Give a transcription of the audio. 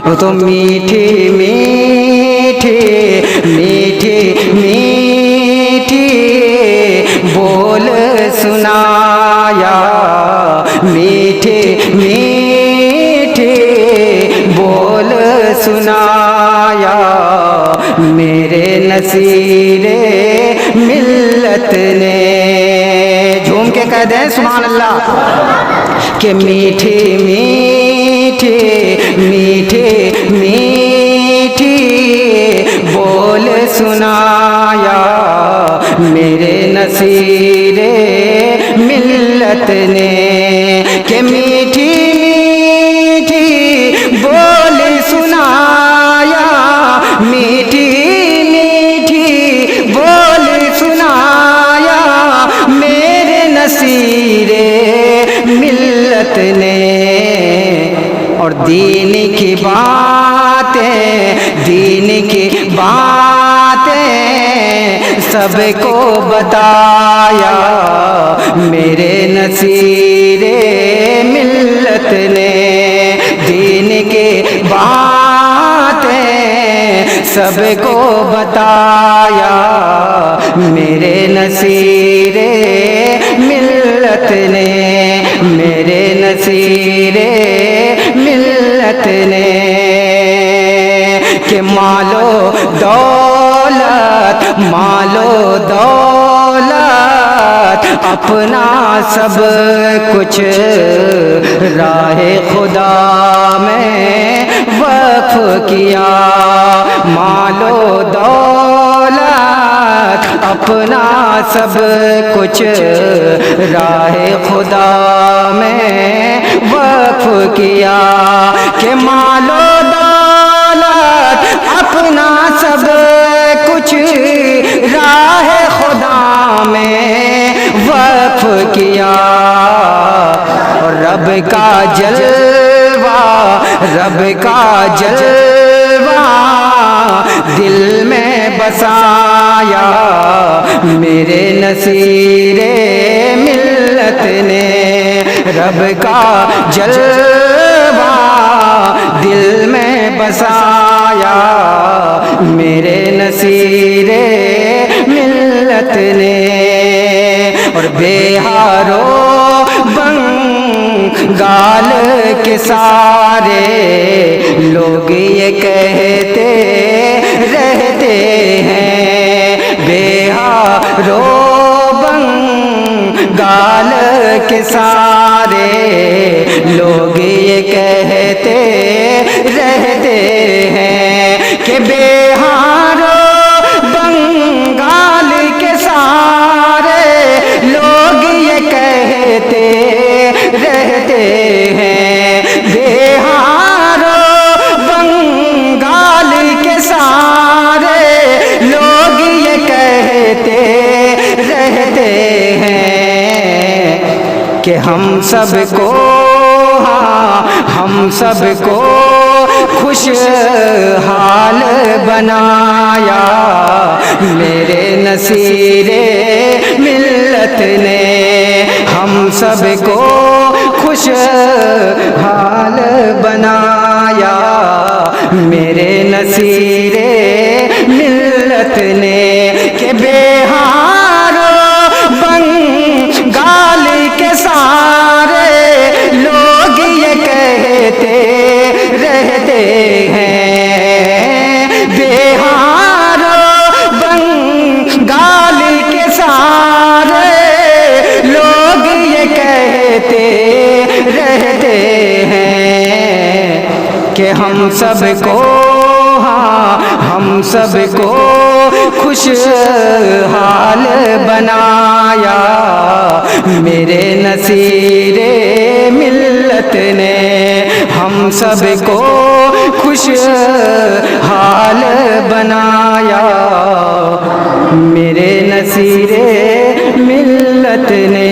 وہ تو میٹھی میٹھی میٹھی میٹھی بول سنایا، میٹھی میٹھی بول سنایا، میرے نصیر ملت نے۔ جھوم کے کہہ دیں سبحان اللہ کہ میٹھی میٹھی میٹھی میٹھی بول سنایا، میرے نصیر ملت نے، کہ میٹھی میٹھی بول سنایا، میٹھی میٹھی بول سنایا، میرے نصیر ملت نے۔ اور دین کی باتیں، دین کی باتیں سب کو بتایا، میرے نصیر ملت نے۔ دین کی باتیں سب کو بتایا، میرے نصیر ملت نے، میرے نصیر ملت نے۔ کہ مالو دولت، مالو دولت اپنا سب کچھ راہ خدا میں وقف کیا، مالو دولت اپنا سب کچھ راہ خدا میں وقف کیا، کہ مالو دولت اپنا سب کچھ راہ خدا میں وقف کیا، اور رب کا جلوہ، رب کا جلوہ دل میں بسایا، میرے نصیر ملت نے۔ رب کا جلوہ دل میں بسایا، میرے نصیر ملت نے۔ اور بہارو بنگال کے سارے لوگ یہ کہتے رہتے ہیں، بہارو بنگال کے سارے لوگ یہ کہتے رہتے ہیں، کہ بہارو بنگال کے سارے لوگ یہ کہتے رہتے ہیں، بہارو بنگال کے سارے لوگ یہ کہتے رہتے ہیں، کہ ہم سب کو، ہاں ہم سب کو خوشحال بنایا، میرے نصیر ملت نے۔ ہم سب کو خوشحال بنایا، میرے نصیر ملت نے، کہ بہارو بنگال کے سارے لوگ یہ کہتے رہتے ہیں، بہارو بنگال کے سارے لوگ یہ کہتے رہتے ہیں، کہ ہم سب کو، ہاں ہم سب کو خوشحال بنایا، میرے نصیر ملت نے۔ ہم سب کو خوشحال بنایا، میرے نصیر ملت نے۔